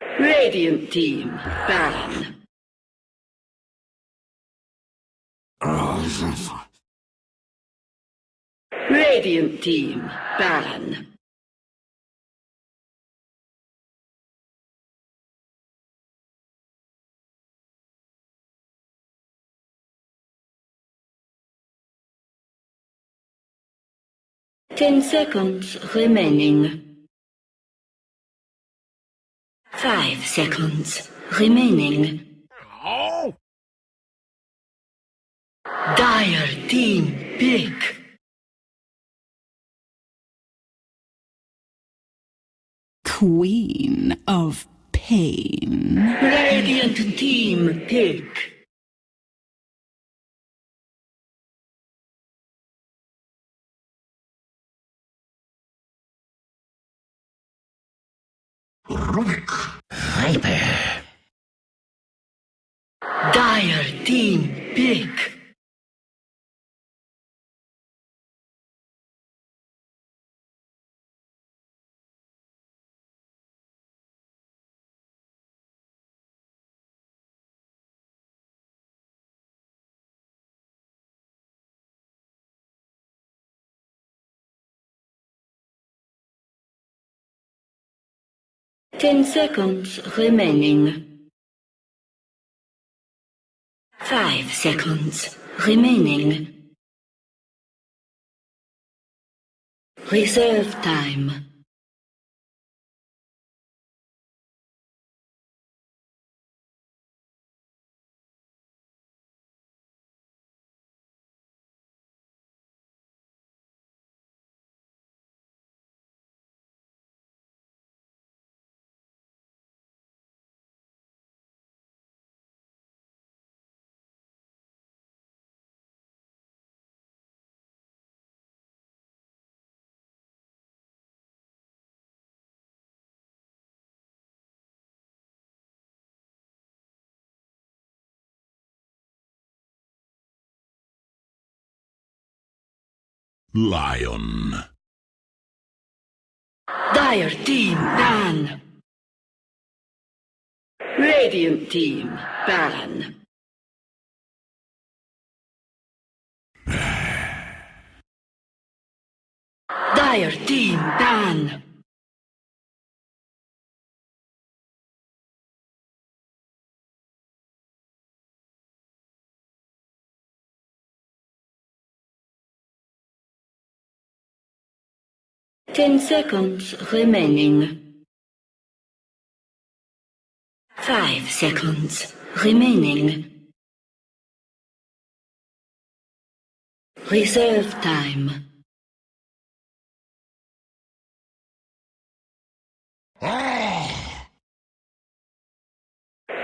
Radiant team, Baron. Radiant team, Baron. Ten seconds remaining. 5 seconds remaining. Oh! Dire team pick. Queen of Pain. Radiant team pick. Hyper. Dire team pick. Ten seconds remaining. 5 seconds remaining. Reserve time. Lion. Dire team ban. Radiant team Baron. Dire team ban. Ten seconds remaining. 5 seconds remaining. Reserve time.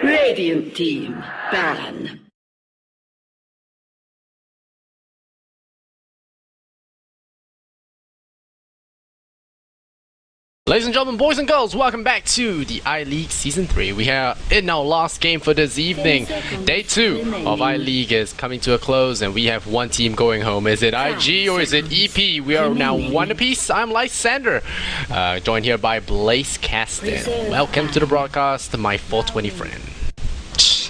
Radiant team Baron. Ladies and gentlemen, boys and girls, welcome back to the I-League Season 3. We are in our last game for this evening. Day 2 of I-League is coming to a close and we have one team going home. Is it IG or is it EP? We are now one apiece. I'm Lysander, joined here by Blaze Caston. Welcome to the broadcast, my 420 friend.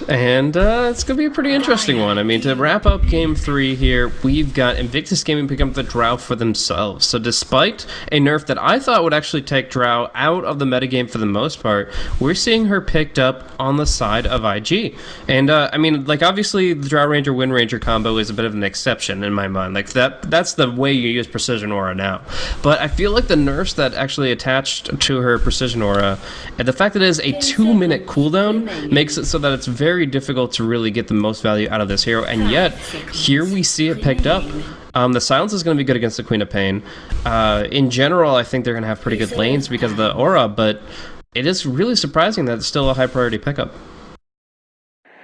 And it's going to be a pretty interesting one. I mean, to wrap up Game 3 here, we've got Invictus Gaming picking up the Drow for themselves. So despite a nerf that I thought would actually take Drow out of the metagame for the most part, we're seeing her picked up on the side of IG. And, I mean, like, obviously, the Drow Ranger Wind Ranger combo is a bit of an exception in my mind. Like, that's the way you use Precision Aura now. But I feel like the nerfs that actually attached to her Precision Aura, and the fact that it is a 2-minute cooldown, makes it so that it's very difficult to really get the most value out of this hero, and yet here we see it picked up. The silence is going to be good against the Queen of Pain. In general, I think they're going to have pretty good lanes because of the aura, but it is really surprising that it's still a high priority pickup.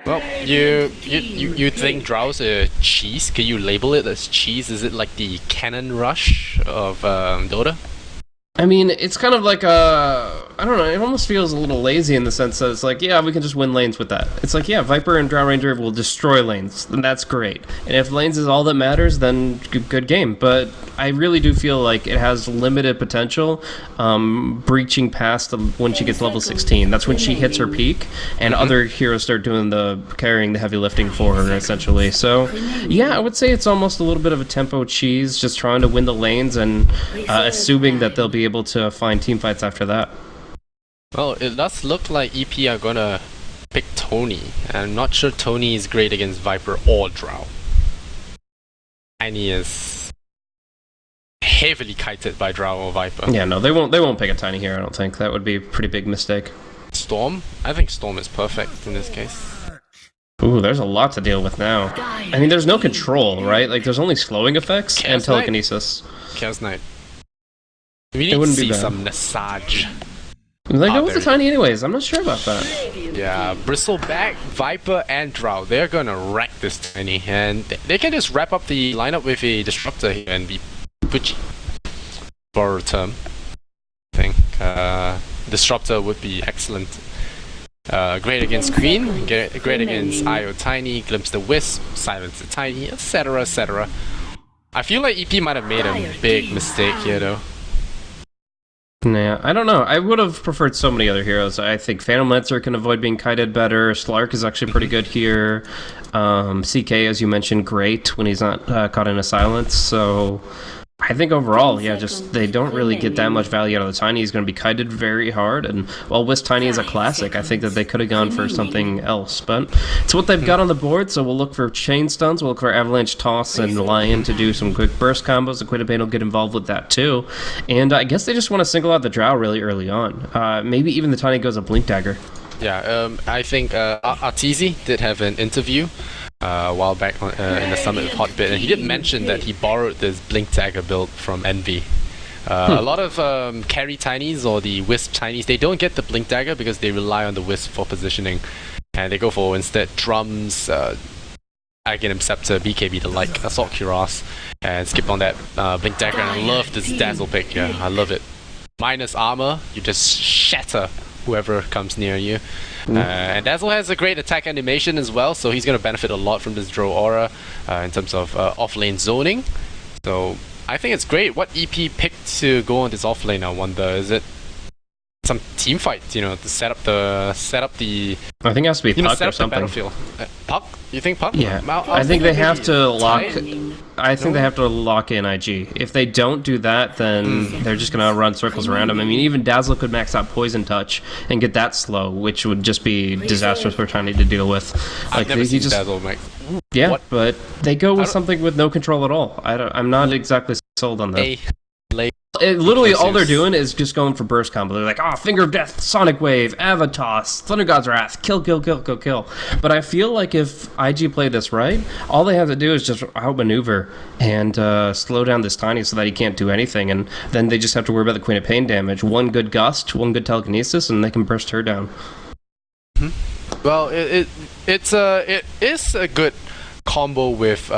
Well, you think Drow's a cheese? Can you label it as cheese? Is it like the cannon rush of Dota? I mean, it's kind of like a I don't know, it almost feels a little lazy in the sense that it's like, yeah, we can just win lanes with that. It's like, yeah, Viper and Drow Ranger will destroy lanes, and that's great. And if lanes is all that matters, then good game. But I really do feel like it has limited potential breaching past when she gets level 16. That's when she hits her peak, and other heroes start doing carrying the heavy lifting for her, essentially. So, yeah, I would say it's almost a little bit of a tempo cheese, just trying to win the lanes and assuming that they'll be able to find team fights after that. Well, it does look like EP are gonna pick Tony. I'm not sure Tony is great against Viper or Drow. Tiny is heavily kited by Drow or Viper. Yeah, no, they won't pick a Tiny here, I don't think. That would be a pretty big mistake. Storm? I think Storm is perfect in this case. Ooh, there's a lot to deal with now. I mean, there's no control, right? Like, there's only slowing effects and telekinesis. Chaos Knight. We need to see some Nasaj. They go with the Tiny anyways, I'm not sure about that. Yeah, Bristleback, Viper, and Drow, they're gonna wreck this Tiny, and they can just wrap up the lineup with a Disruptor here and be Gucci. For a term. I think Disruptor would be excellent. Great against Queen, great against IO Tiny, Glimpse the Wisp, Silence the Tiny, etc, etc. I feel like EP might have made a big mistake here though. Yeah, I don't know. I would have preferred so many other heroes. I think Phantom Lancer can avoid being kited better. Slark is actually pretty good here. CK, as you mentioned, great when he's not caught in a silence. So I think overall, yeah, just they don't really get that much value out of the Tiny. He's going to be kited very hard, and while Wisp Tiny is a classic, I think that they could have gone for something else, but it's what they've got on the board, so we'll look for Chain Stuns, we'll look for Avalanche Toss and Lion to do some quick burst combos. The Quintapain will get involved with that too, and I guess they just want to single out the Drow really early on. Maybe even the Tiny goes a Blink Dagger. Yeah, I think Arteezy did have an interview a while back on, in the Summit with Hotbit, and he did mention that he borrowed this Blink Dagger build from Envy. A lot of carry Tinies or the Wisp Tinies, they don't get the Blink Dagger because they rely on the Wisp for positioning, and they go for instead Drums, Aghanim Scepter, BKB the like, Assault Cuirass, and skip on that Blink Dagger, and I love this Dazzle pick here, I love it. Minus armor, you just shatter whoever comes near you. And Dazzle has a great attack animation as well, so he's going to benefit a lot from this Drow Aura in terms of off-lane zoning. So I think it's great. What EP picked to go on this off-lane, I wonder? Is it some team fight, to set up the I think it has to be Puck or something. Battlefield. Puck? You think Puck? Yeah, I think they have to lock. I think they have to lock in IG. If they don't do that, then they're just gonna run circles around him. I mean, even Dazzle could max out Poison Touch and get that slow, which would just be disastrous for Tiny to deal with. I've never seen Dazzle max. Yeah, what? But they go with something with no control at all. I'm not exactly sold on that. Literally all they're doing is just going for burst combo. They're like, Finger of Death, Sonic Wave, Avatoss, Thunder God's Wrath, kill. But I feel like if IG played this right, all they have to do is just outmaneuver and slow down this Tiny so that he can't do anything, and then they just have to worry about the Queen of Pain damage. One good Gust, one good Telekinesis, and they can burst her down. Well, it is a good combo with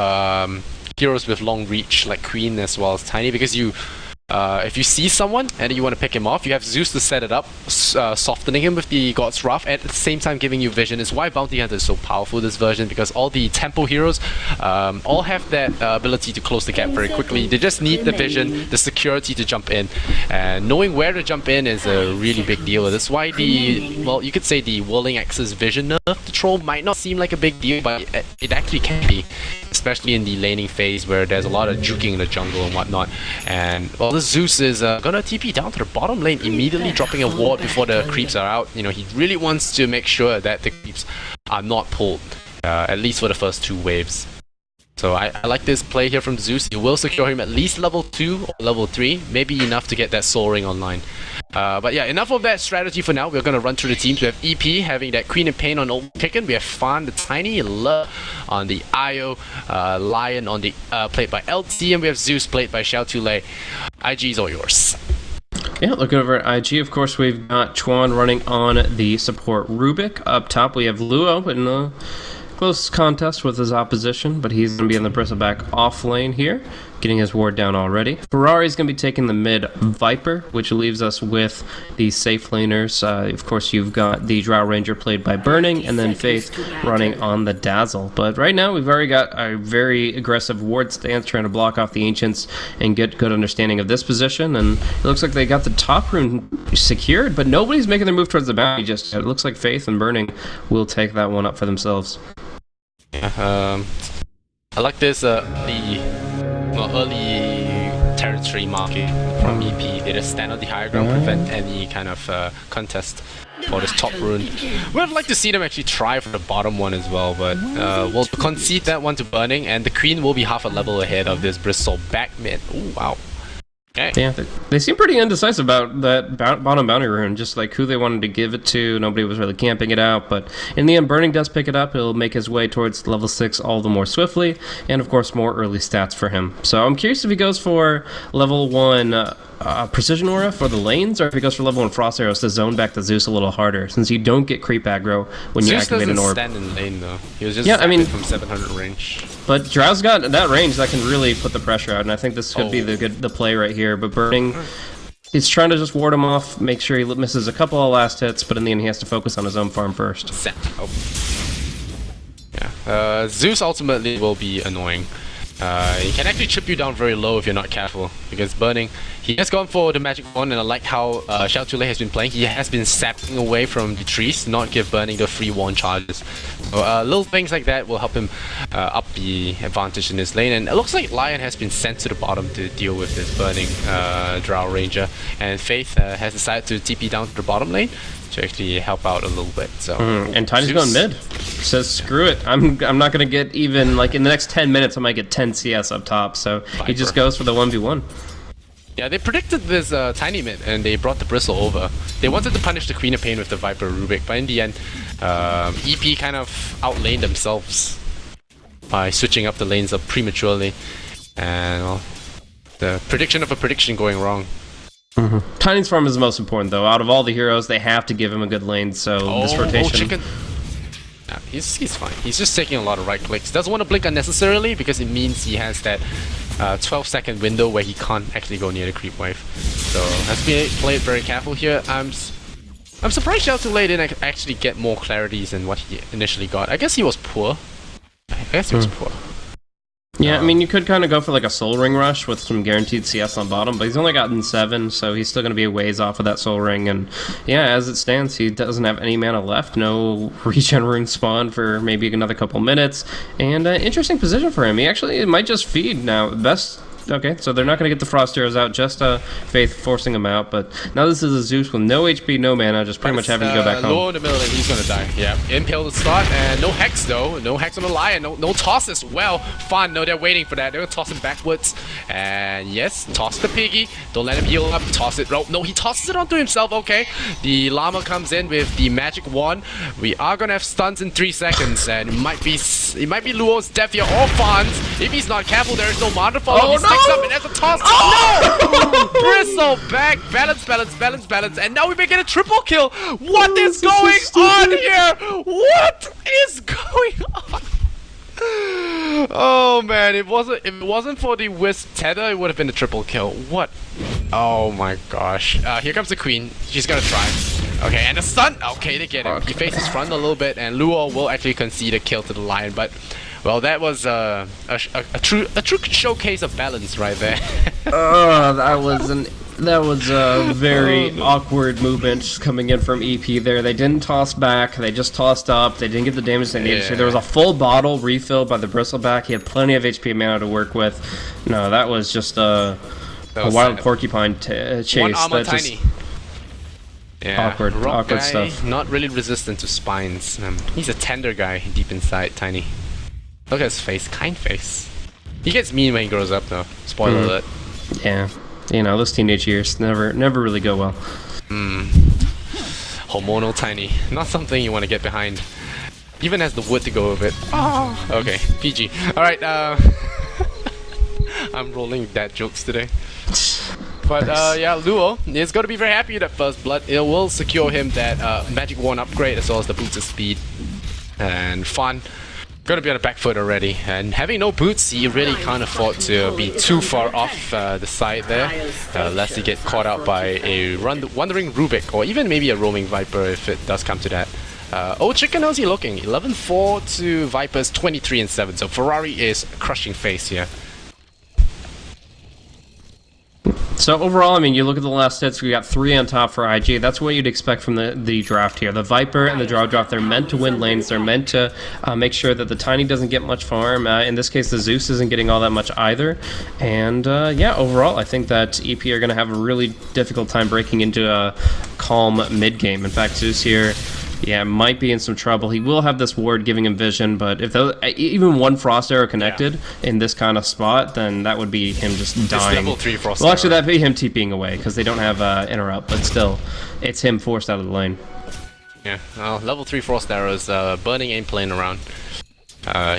heroes with long reach like Queen as well as Tiny, because if you see someone and you want to pick him off, you have Zeus to set it up, softening him with the God's Wrath, and at the same time giving you vision. Is why Bounty Hunter is so powerful this version, because all the tempo heroes all have that ability to close the gap very quickly. They just need the vision, the security to jump in, and knowing where to jump in is a really big deal. That's why you could say the Whirling Axe's vision nerf to Troll might not seem like a big deal, but it actually can be, especially in the laning phase where there's a lot of juking in the jungle and whatnot. And well, this Zeus is gonna TP down to the bottom lane, immediately dropping a ward before the creeps are out. He really wants to make sure that the creeps are not pulled, at least for the first two waves. So I like this play here from Zeus. You will secure him at least level 2 or level 3, maybe enough to get that Soul Ring online. But yeah, enough of that strategy for now. We're going to run through the teams. We have EP having that Queen and Pain on Old Chicken. We have Fan the Tiny, Love on the IO, Lion on the played by LT, and we have Zeus played by Xiao Tulei. IG's all yours. Yeah, look over at IG. Of course, we've got Chuan running on the support Rubik. Up top, we have Luo in the close contest with his opposition, but he's going to be in the Bristleback off lane here, getting his ward down already. Ferrari's going to be taking the mid Viper, which leaves us with the safe laners. Of course, you've got the Drow Ranger played by Burning, and then Faith running on the Dazzle. But right now, we've already got a very aggressive ward stance trying to block off the Ancients and get good understanding of this position. And it looks like they got the top rune secured, but nobody's making their move towards the bounty just yet. It looks like Faith and Burning will take that one up for themselves. Yeah, I like this early territory marking from EP. They just stand on the higher ground, prevent any kind of contest for this top rune. We'd like to see them actually try for the bottom one as well, but we'll concede that one to Burning, and the Queen will be half a level ahead of this Bristleback mid. Ooh, wow. Okay. Yeah, they seem pretty indecisive about that bottom bounty rune, just like who they wanted to give it to. Nobody was really camping it out, but in the end, Burning does pick it up. He'll make his way towards level 6 all the more swiftly, and of course, more early stats for him. So I'm curious if he goes for level 1 Precision Aura for the lanes, or if he goes for level 1 Frost Arrows to zone back the Zeus a little harder, since you don't get creep aggro when you activate an orb. Zeus doesn't stand in lane though. He was just from 700 range. But Drow's got that range that can really put the pressure out, and I think this could be the play right here. But Burning is trying to just ward him off, make sure he misses a couple of last hits, but in the end he has to focus on his own farm first. Yeah, Zeus ultimately will be annoying. He can actually chip you down very low if you're not careful, because Burning, he has gone for the magic wand, and I like how Xiao Tule has been playing. He has been sapping away from the trees, not give Burning the free wand charges. So, little things like that will help him up the advantage in this lane, and it looks like Lion has been sent to the bottom to deal with this Burning Drow Ranger, and Faith has decided to TP down to the bottom lane to actually help out a little bit. So and Tiny's going mid. Says screw it. I'm not gonna get even like in the next 10 minutes I might get 10 CS up top. So he just goes for the 1v1. Yeah, they predicted this Tiny mid, and they brought the Bristle over. They wanted to punish the Queen of Pain with the Viper Rubik, but in the end, EP kind of outlaned themselves by switching up the lanes up prematurely, and well, the prediction of a prediction going wrong. Tiny's farm is the most important, though. Out of all the heroes, they have to give him a good lane, so this rotation... Chicken. Yeah, he's fine. He's just taking a lot of right clicks. Doesn't want to blink unnecessarily, because it means he has that 12-second window where he can't actually go near the creep wave. So, has to play it very careful here. I'm surprised Xiao Tule didn't actually get more clarities than what he initially got. I guess he was poor. Yeah, I mean, you could kind of go for like a Soul Ring rush with some guaranteed CS on bottom, but he's only gotten 7, so he's still going to be a ways off of that Soul Ring. And yeah, as it stands, he doesn't have any mana left. No regen rune spawn for maybe another couple minutes. And interesting position for him. It might just feed now. Best Okay, so they're not going to get the Frost Arrows out, just Faith forcing him out, but now this is a Zeus with no HP, no mana, just pretty much having to go back home. Low in the middle and he's going to die, yeah. Impale to start, and no Hex though, no Hex on the Lion, no toss as well. Fun, no, they're waiting for that, they're going to toss him backwards, and yes, toss the Piggy, don't let him heal up, toss it, no, he tosses it onto himself, okay. The Llama comes in with the Magic Wand, we are going to have stuns in 3 seconds, and it might be Luo's death here, or Fawn's. If he's not careful, there is no mana follow. He sticks up and has a toss. Oh no! Bristle back, balance, and now we may get a triple kill. What is going on here? What is going on? Oh man, if it wasn't for the Wisp tether, it would have been a triple kill. What? Oh my gosh. Here comes the Queen. She's gonna try. Okay, and the stun. Okay, they get him. He faces front a little bit, and Luo will actually concede a kill to the Lion, but well, that was a true showcase of balance right there. That was a very awkward movement coming in from EP there. They didn't toss back, they just tossed up, they didn't get the damage they needed to. There was a full bottle refilled by the Bristleback. He had plenty of HP and mana to work with. No, that was just a wild porcupine chase. One armor Tiny. Yeah, awkward stuff. Not really resistant to spines. He's a tender guy deep inside, Tiny. Look at his face, kind face. He gets mean when he grows up though. Spoiler alert. Yeah. You know, those teenage years never really go well. Hormonal Tiny. Not something you want to get behind. Even has the wood to go with it. Oh. Okay, PG. Alright, I'm rolling dad jokes today. But yeah, Luo is going to be very happy with that first blood. It will secure him that Magic Wand upgrade as well as the boots of speed. And Fun gonna be on the back foot already, and having no boots, he really can't afford to be too far off the side there, lest he get caught out by a wandering Rubik, or even maybe a roaming Viper if it does come to that. Old Chicken, how's he looking? 11-4 to Viper's 23-7, so Ferrari is crushing face here. So overall, I mean, you look at the last hits, we got 3 on top for IG. That's what you'd expect from the draft here. The Viper and the draft, they're meant to win lanes. They're meant to make sure that the Tiny doesn't get much farm. In this case, the Zeus isn't getting all that much either. And yeah, overall, I think that EP are going to have a really difficult time breaking into a calm mid-game. In fact, Zeus here, yeah, might be in some trouble. He will have this ward giving him vision, but if even one frost arrow connected in this kind of spot, then that would be him just dying. Level 3 frost well, actually, arrow. that'd be him TPing away because they don't have interrupt, but still, it's him forced out of the lane. Yeah, level 3 frost arrows, burning aim plane around.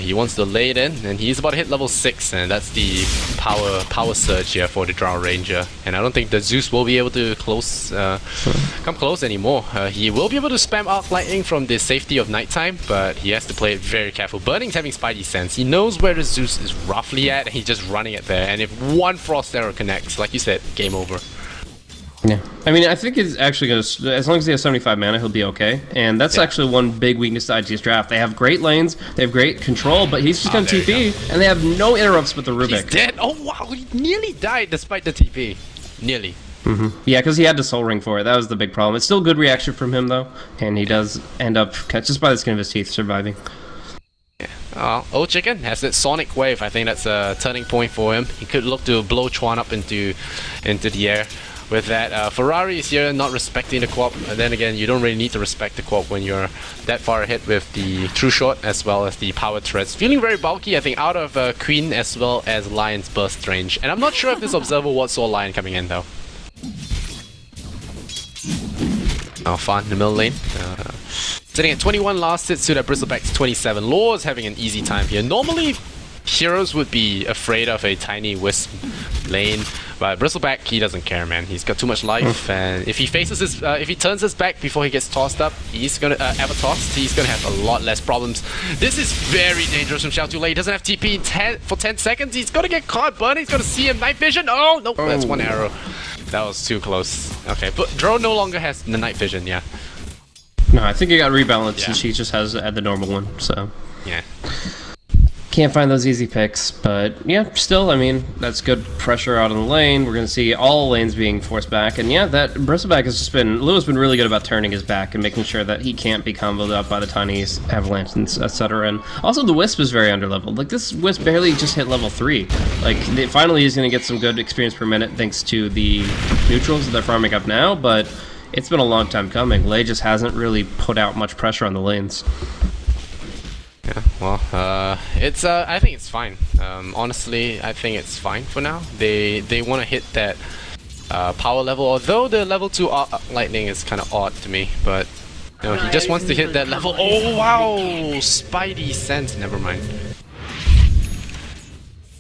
He wants to lay it in, and he's about to hit level 6, and that's the power surge here for the Drow Ranger. And I don't think the Zeus will be able to come close anymore. He will be able to spam Arc Lightning from the safety of nighttime, but he has to play it very careful. Burning's having Spidey sense. He knows where the Zeus is roughly at, and he's just running it there. And if one frost arrow connects, like you said, game over. Yeah, I mean, I think it's actually going to, as long as he has 75 mana, he'll be okay. And that's actually one big weakness to IG's draft. They have great lanes, they have great control, but he's just going to TP, and they have no interrupts with the Rubik. He's dead! Oh wow, he nearly died despite the TP. Nearly. Yeah, because he had to Soul Ring for it. That was the big problem. It's still good reaction from him, though, and he does end up, just by the skin of his teeth, surviving. Old Chicken has that Sonic Wave. I think that's a turning point for him. He could look to blow Chuan up into the air. With that, Ferrari is here not respecting the co-op. Then again, you don't really need to respect the co-op when you're that far ahead with the True Shot as well as the Power Threads. Feeling very bulky, I think, out of Queen as well as Lion's Burst range. And I'm not sure if this Observer was saw Lion coming in though. Oh, fun in the middle lane. Sitting at 21 last hits to that Bristleback's 27. Law is having an easy time here. Normally, heroes would be afraid of a tiny wisp lane, but Bristleback, he doesn't care, man. He's got too much life, and if he faces his, if he turns his back before he gets tossed up, he's gonna ever tossed. He's gonna have a lot less problems. This is very dangerous from Xiao Tulei. He doesn't have TP for 10 seconds. He's gonna get caught. Burning. He's gonna see him. Night vision. Oh no, that's one arrow. That was too close. Okay, but Drone no longer has the night vision. Yeah. No, I think he got rebalanced, and she just has the normal one. So yeah. Can't find those easy picks, but yeah, still, I mean, that's good pressure out on the lane. We're going to see all lanes being forced back, and yeah, that Bristleback has just been, Lewis been really good about turning his back and making sure that he can't be comboed up by the Tinies, Avalanche, etc. And also the Wisp is very underleveled. Like, this Wisp barely just hit level 3. Like, finally he's going to get some good experience per minute thanks to the neutrals that they're farming up now, but it's been a long time coming. Lei just hasn't really put out much pressure on the lanes. Yeah, well, it's I think it's fine. Honestly, I think it's fine for now. They want to hit that power level, although the level 2 lightning is kind of odd to me, but you know, he just wants to hit that level. Oh wow, Spidey sense. Never mind.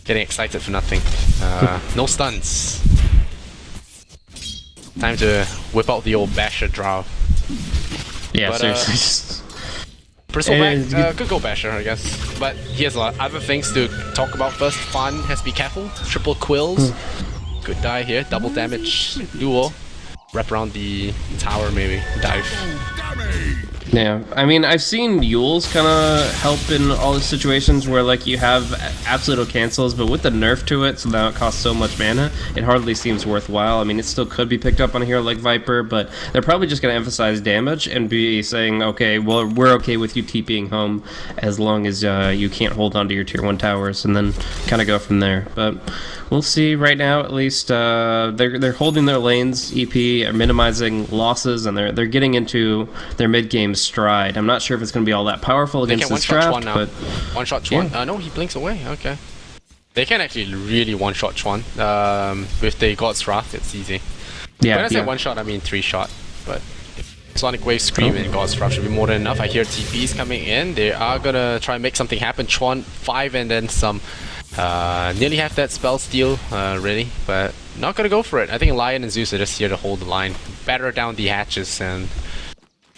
Getting excited for nothing. No stuns. Time to whip out the old Basher draw. Yeah, but, seriously. Bristleback, could go Basher, I guess. But he has a lot of other things to talk about first. Fun has to be careful. Triple quills. Good die here. Double damage. Duo. Wrap around the tower, maybe. Dive. Yeah, I mean, I've seen Yules kind of help in all the situations where, like, you have absolute cancels, but with the nerf to it, so now it costs so much mana, it hardly seems worthwhile. I mean, it still could be picked up on a hero like Viper, but they're probably just going to emphasize damage and be saying, okay, well, we're okay with you TPing home as long as you can't hold onto your tier 1 towers, and then kind of go from there. But we'll see. Right now, at least, they're holding their lanes. EP are minimizing losses, and they're getting into their mid-game stride. I'm not sure if it's going to be all that powerful against this draft, but one-shot Chuan. Yeah. No, he blinks away. Okay. They can actually really one-shot Chuan. With the God's Wrath, it's easy. Yeah, when I say one-shot, I mean 3-shot. But Sonic Wave, Scream, and God's Wrath should be more than enough. I hear TPs coming in. They are gonna try and make something happen. Chuan 5 and then some. Nearly have that spell steal ready, but not gonna go for it. I think Lion and Zeus are just here to hold the line, batter down the hatches, and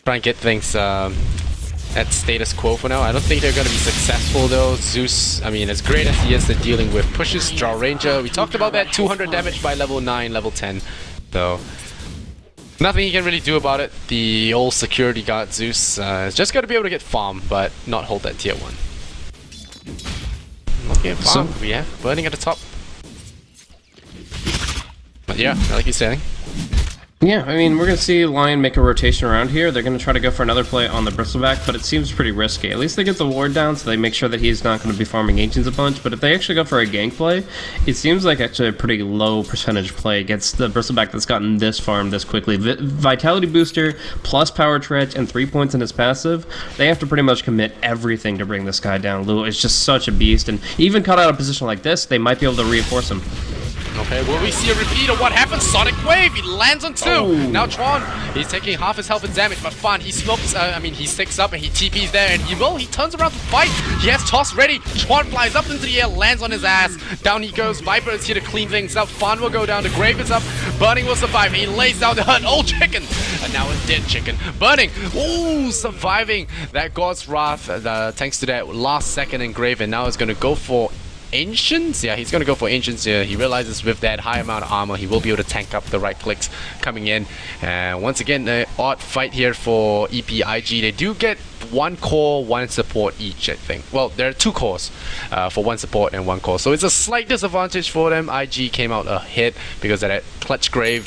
try and get things at status quo for now. I don't think they're going to be successful though. Zeus, I mean, as great as he is at dealing with pushes, Draw Ranger, we talked about that, 200 damage by level 9, level 10, though. Nothing he can really do about it. The old security guard Zeus is just got to be able to get farm, but not hold that tier 1. Okay, farm. We have Burning at the top. But yeah, like you're saying. Yeah, I mean, we're going to see Lion make a rotation around here. They're going to try to go for another play on the Bristleback, but it seems pretty risky. At least they get the ward down, so they make sure that he's not going to be farming Ancients a bunch. But if they actually go for a gank play, it seems like actually a pretty low percentage play against the Bristleback that's gotten this farm this quickly. Vitality Booster, plus Power Tretch, and 3 points in his passive. They have to pretty much commit everything to bring this guy down. Lou is just such a beast, and even caught out of a position like this, they might be able to reinforce him. Okay, will we see a repeat of what happened? Sonic Wave, he lands on 2. Oh. Now Tron, he's taking half his health and damage, but fun, he smokes, he sticks up and he TPs there, and he turns around to fight. He has Toss ready. Tron flies up into the air, lands on his ass. Down he goes. Viper is here to clean things up. Fun will go down. The Grave is up. Burning will survive. He lays down the hut. Old chicken. And now it's dead chicken. Burning. Ooh, surviving that God's Wrath, thanks to that last second Engrave, and now is going to go for Ancients? Yeah, he's going to go for Ancients here. He realizes with that high amount of armor, he will be able to tank up the right clicks coming in. Once again, an odd fight here for EP-IG. They do get 1 core, 1 support each, I think. Well, there are 2 cores for 1 support and 1 core. So it's a slight disadvantage for them. IG came out ahead because of that Clutch Grave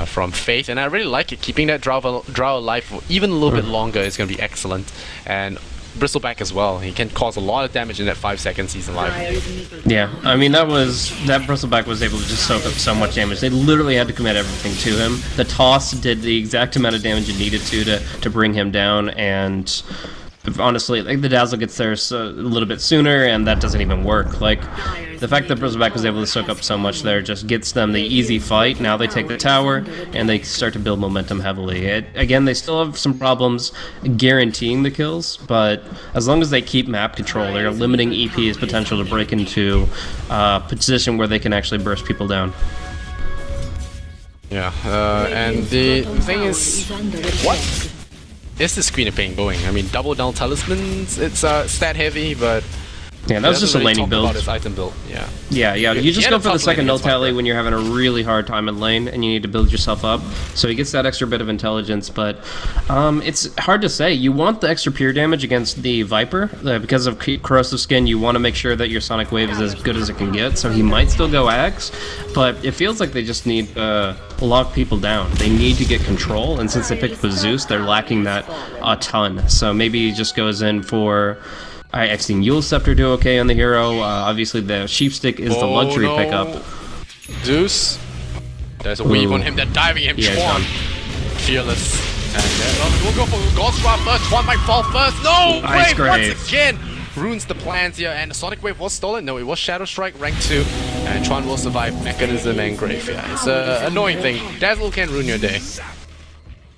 from Faith. And I really like it. Keeping that Drow alive for even a little bit longer is going to be excellent. And Bristleback as well. He can cause a lot of damage in that 5 seconds he's alive. Yeah, I mean, that Bristleback was able to just soak up so much damage. They literally had to commit everything to him. The toss did the exact amount of damage it needed to bring him down, and honestly, like, the Dazzle gets there a little bit sooner, and that doesn't even work. Like, the fact that Bristleback was able to soak up so much there just gets them the easy fight. Now they take the tower, and they start to build momentum heavily. Again, they still have some problems guaranteeing the kills, but as long as they keep map control, they're limiting EP's potential to break into a position where they can actually burst people down. Yeah, and the thing is, what is this Queen of Pain going? I mean, double down talismans, it's stat heavy, but yeah, that was just a laning build. About his item build. Yeah. Yeah. You just go for the second null tally when you're having a really hard time in lane and you need to build yourself up. So he gets that extra bit of intelligence, but it's hard to say. You want the extra pure damage against the Viper because of corrosive skin. You want to make sure that your Sonic Wave is as good as it can get. So he might still go Axe, but it feels like they just need lock people down. They need to get control, and since they picked with Zeus, they're lacking that a ton. So maybe he just goes in for. I've seen Yule Scepter do okay on the hero. Obviously, the Sheepstick is the luxury pickup. Zeus. There's a weave on him. They're diving him. Tron. Fearless. And we'll go for God's Wrath first. Tron might fall first. No! Ice Grave. Once again ruins the plans here. And the Sonic Wave was stolen. No, it was Shadow Strike, rank 2. And Tron will survive Mechanism and Grave. Yeah, it's an annoying thing. Dazzle can ruin your day.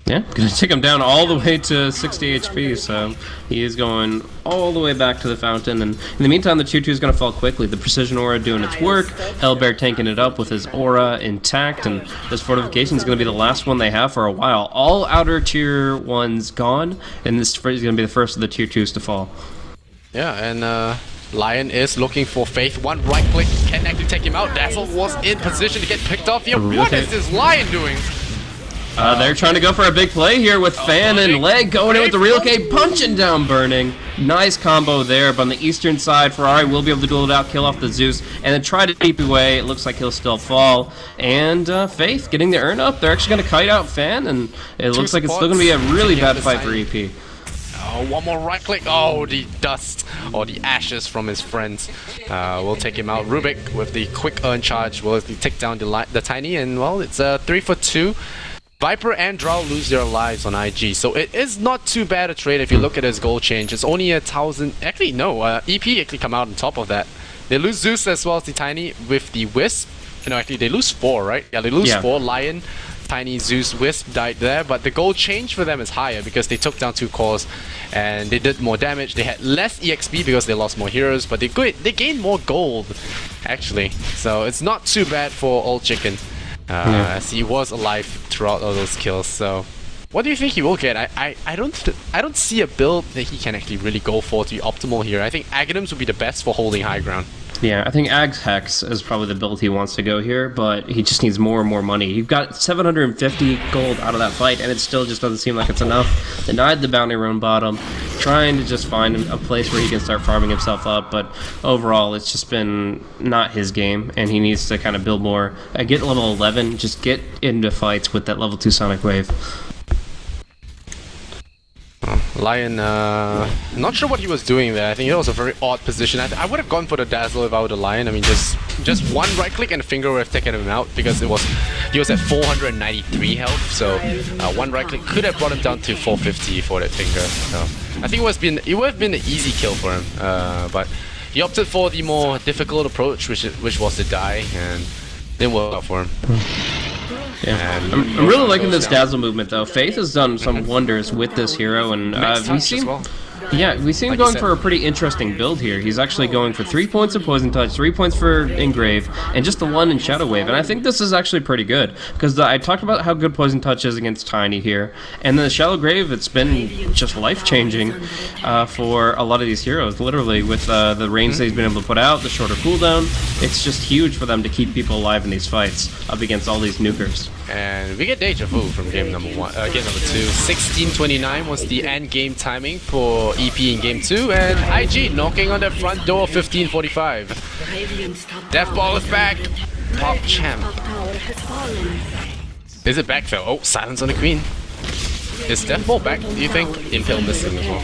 Yeah, gonna take him down all the way to 60 HP, so he is going all the way back to the fountain, and in the meantime the tier 2 is gonna fall quickly. The Precision Aura doing its work, Hellbear tanking it up with his aura intact, and this fortification is gonna be the last one they have for a while. All outer tier 1s gone, and this is gonna be the first of the tier 2s to fall. Yeah, and Lion is looking for Faith. 1 right click can actually take him out. Dazzle was in position to get picked off here. What is this Lion doing? They're trying to go for a big play here with Fan and Leg going in with the relocate, punching down Burning. Nice combo there, but on the eastern side, Ferrari will be able to duel it out, kill off the Zeus, and then try to TP away. It looks like he'll still fall. And Faith getting the urn up. They're actually going to kite out Fan, and it looks like it's still going to be a really bad fight for EP. Oh, 1 more right click. Oh, the dust or the ashes from his friends. We'll take him out. Rubik with the quick urn charge will take down the Tiny, and well, it's 3 for 2. Viper and Drow lose their lives on IG, so it is not too bad a trade if you look at his goal change. It's only 1,000. Actually, no. EP actually come out on top of that. They lose Zeus as well as the Tiny with the Wisp. No, actually they lose 4, right? Yeah, they lose 4. Lion, Tiny, Zeus, Wisp died there, but the goal change for them is higher because they took down 2 cores and they did more damage. They had less EXP because they lost more heroes, but they gained more gold actually. So it's not too bad for Old Chicken. As he was alive throughout all those kills, so What do you think he will get? I don't see a build that he can actually really go for to be optimal here. I think Aghanims would be the best for holding high ground. Yeah, I think Ag's Hex is probably the build he wants to go here, but he just needs more and more money. You've got 750 gold out of that fight, and it still just doesn't seem like it's enough. Denied the bounty run bottom, trying to just find a place where he can start farming himself up, but overall it's just been not his game, and he needs to kind of build more. Get level 11, just get into fights with that level 2 Sonic Wave. Lion, not sure what he was doing there. I think it was a very odd position. I would have gone for the Dazzle if I were the Lion. I mean, just one right click and a finger would have taken him out because he was at 493 health. So one right click could have brought him down to 450 for that finger. So I think it would have been an easy kill for him. But he opted for the more difficult approach, which was to die, and didn't work out for him. Yeah. I'm really liking this Dazzle movement, though. Faith has done some wonders with this hero, and we seem going for a pretty interesting build here. He's actually going for 3 points of Poison Touch, 3 points for Engrave, and just the 1 in Shadow Wave. And I think this is actually pretty good, because I talked about how good Poison Touch is against Tiny here, and the Shadow Grave, it's been just life-changing for a lot of these heroes, literally, with the range that he's been able to put out, the shorter cooldown. It's just huge for them to keep people alive in these fights up against all these nukers. And we get Deja Vu from game number 2. 16:29 was the end game timing for EP in game 2, and IG knocking on the front door 15:45. Death Ball is back. Top champ. Is it backfill? Oh, silence on the Queen. Is Death Ball back, do you think? Impale missing as well.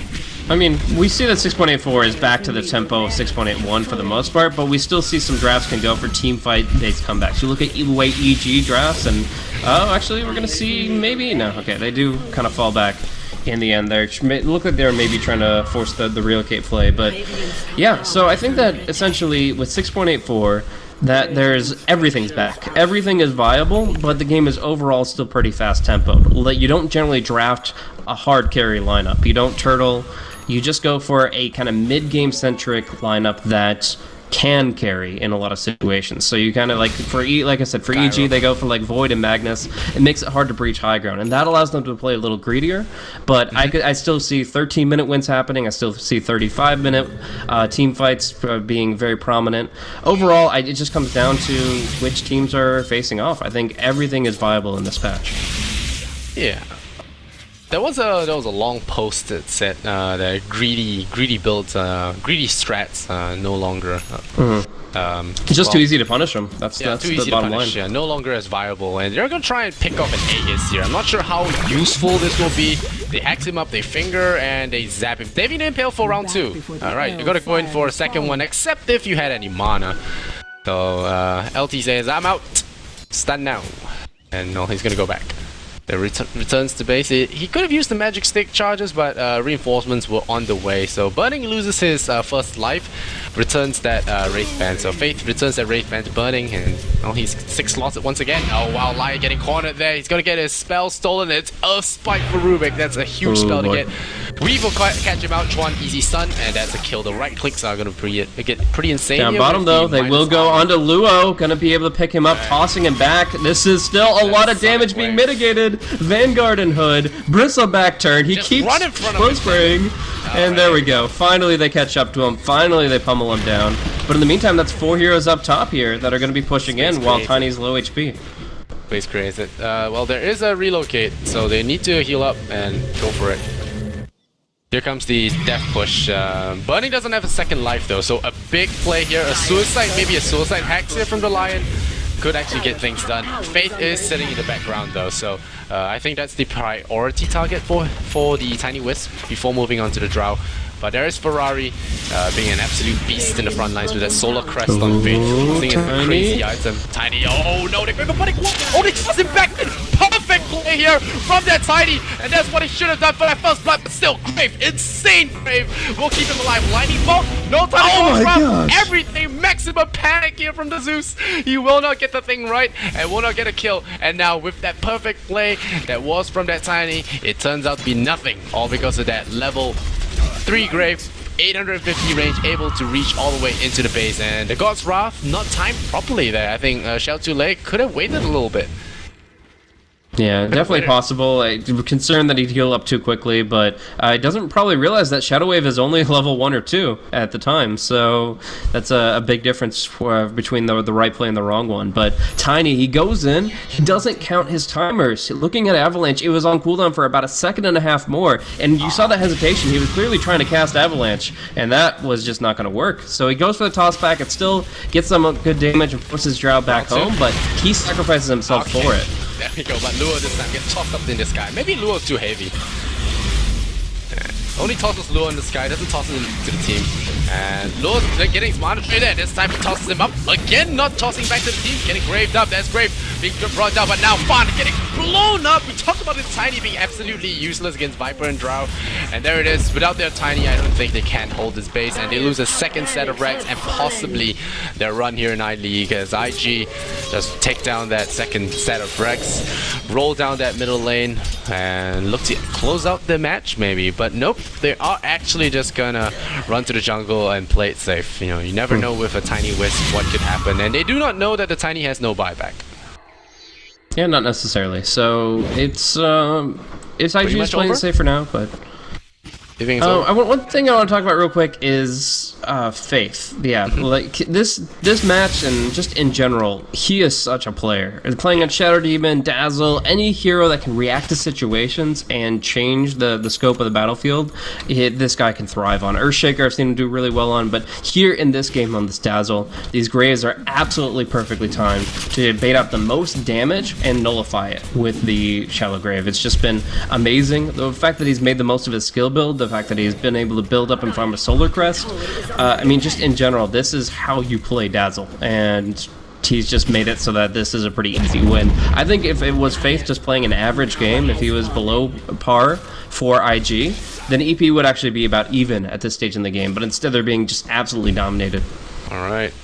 I mean, we see that 6.84 is back to the tempo of 6.81 for the most part, but we still see some drafts can go for team fight-based comebacks. You look at the way EG drafts, and actually, we're gonna see maybe no. Okay, they do kind of fall back in the end. They look like they're maybe trying to force the relocate play, but yeah. So I think that essentially with 6.84. That everything's back. Everything is viable, but the game is overall still pretty fast tempoed. You don't generally draft a hard carry lineup. You don't turtle. You just go for a kind of mid-game centric lineup that can carry in a lot of situations. So you kind of like I said, for EG they go for like Void and Magnus. It makes it hard to breach high ground, and that allows them to play a little greedier. But I still see 13-minute wins happening. I still see 35-minute team fights being very prominent. Overall, it just comes down to which teams are facing off. I think everything is viable in this patch. Yeah. There was a long post that said that greedy builds, greedy strats no longer. It's just too easy to punish them. That's the bottom line. Yeah, no longer as viable, and they're gonna try and pick up an Aegis here. I'm not sure how useful this will be. They hex him up, they finger, and they zap him. They've been impaled for round 2. All right, you gotta go in for a second one, except if you had any mana. So LT says, "I'm out. Stun now," and no, he's gonna go back. The returns to base. He could have used the magic stick charges, but reinforcements were on the way. So Burning loses his first life, returns that Wraith Band. So Faith returns that Wraith Band to Burning, and he's 6 slots it once again. Oh wow, Lion getting cornered there. He's gonna get his spell stolen. It's Earth Spike for Rubik. That's a huge spell to get. Weave will catch him out. Chuan easy stun, and that's a kill. The right clicks are gonna get pretty insane. Down here bottom though, they will go onto Luo. Gonna be able to pick him up, tossing him back. This is still a lot of damage being mitigated. Vanguard and Hood, Bristleback turn. He keeps slow spraying, and there we go. Finally, they catch up to him. Finally, they pummel him down. But in the meantime, that's 4 heroes up top here that are going to be pushing in while Tiny's low HP. Base creates it. Well, there is a relocate, so they need to heal up and go for it. Here comes the death push. Burning doesn't have a second life though, so a big play here. A suicide, maybe a suicide hex here from the Lion. Could actually get things done. Faith is sitting in the background though, so I think that's the priority target for the Tiny Wisp before moving on to the Drow. But there is Ferrari being an absolute beast in the front lines with that solar crest on Faith. Using a crazy item. Tiny, oh no, they're going for panic. Oh, they toss him back! Perfect play here from that Tiny, and that's what he should have done for that first blood, but still, Grave, insane Grave, will keep him alive. Lightning Bolt, no time to go everything, maximum panic here from the Zeus. He will not get the thing right, and will not get a kill, and now with that perfect play that was from that Tiny, it turns out to be nothing, all because of that level 3 Grave, 850 range, able to reach all the way into the base, and the God's Wrath not timed properly there. I think Shell Too Late could have waited a little bit. Yeah, definitely possible. I'm concerned that he'd heal up too quickly, but he doesn't probably realize that Shadow Wave is only level 1 or 2 at the time, so that's a big difference between the right play and the wrong one. But Tiny, he goes in, he doesn't count his timers. Looking at Avalanche, it was on cooldown for about a second and a half more, and you saw that hesitation. He was clearly trying to cast Avalanche, and that was just not going to work. So he goes for the toss back. It still gets some good damage and forces Drow back home, but he sacrifices himself for it. There we go, but Lure this time gets tossed up in the sky. Maybe Lure's too heavy. Only tosses Lure in the sky, doesn't toss him to the team. And Lure's getting smarter there. This time he tosses him up. Again, not tossing back to the team. Getting graved up. There's Grave being brought down, but now Fun getting blown up. We talked about this Tiny being absolutely useless against Viper and Drow. And there it is. Without their Tiny, I don't think they can hold this base. And they lose a second set of Rex and possibly their run here in I-League as IG just take down that second set of Rex, roll down that middle lane, and look to close out the match maybe. But nope, they are actually just gonna run to the jungle and play it safe. You know, you never know with a Tiny Wisp what could happen. And they do not know that the Tiny has no buyback. Yeah, not necessarily. So it's IG's playing it safe for now, but one thing I want to talk about real quick is Faith. Yeah, like this match and just in general, he is such a player. Playing on Shadow Demon, Dazzle, any hero that can react to situations and change the scope of the battlefield, this guy can thrive on. Earthshaker I've seen him do really well on, but here in this game on this Dazzle, these Graves are absolutely perfectly timed to bait out the most damage and nullify it with the Shallow Grave. It's just been amazing. The fact that he's made the most of his skill build, the fact that he's been able to build up and farm a Solar Crest, I mean, just in general, this is how you play Dazzle, and he's just made it so that this is a pretty easy win. I think if it was Faith just playing an average game, if he was below par for IG, then EP would actually be about even at this stage in the game, but instead they're being just absolutely dominated. Alright.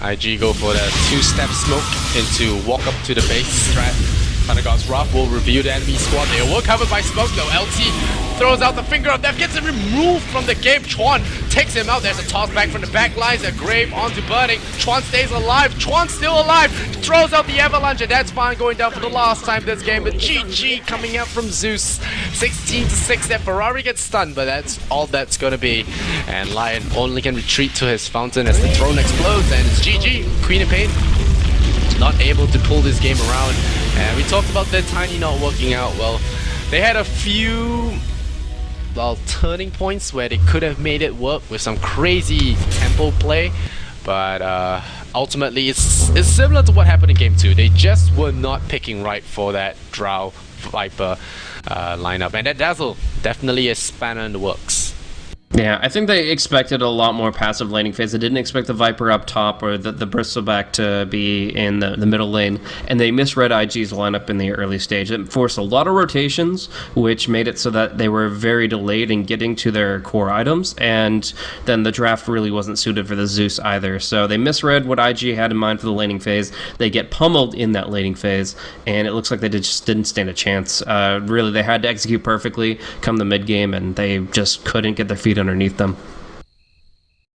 IG go for that two-step smoke into walk up to the base strat. Thundergod's Wrath will review the enemy squad. They were covered by smoke though. LT throws out the finger of death, gets him removed from the game. Chuan takes him out. There's a toss back from the back lines. A Grave onto Burning. Chuan stays alive. Chuan's still alive. Throws out the Avalanche, and that's fine, going down for the last time this game. But GG coming out from Zeus. 16-6 there. Ferrari gets stunned, but that's all that's gonna be. And Lion only can retreat to his fountain as the throne explodes, and it's GG. Queen of Pain not able to pull this game around. And we talked about their Tiny not working out. Well, they had a few turning points where they could have made it work with some crazy tempo play, but ultimately it's similar to what happened in game 2. They just were not picking right for that Drow Viper lineup, and that Dazzle definitely a spanner in the works. Yeah, I think they expected a lot more passive laning phase. They didn't expect the Viper up top or the Bristleback to be in the middle lane, and they misread IG's lineup in the early stage. It forced a lot of rotations, which made it so that they were very delayed in getting to their core items, and then the draft really wasn't suited for the Zeus either. So they misread what IG had in mind for the laning phase. They get pummeled in that laning phase, and it looks like they just didn't stand a chance. Really, they had to execute perfectly come the mid game, and they just couldn't get their feet underneath them.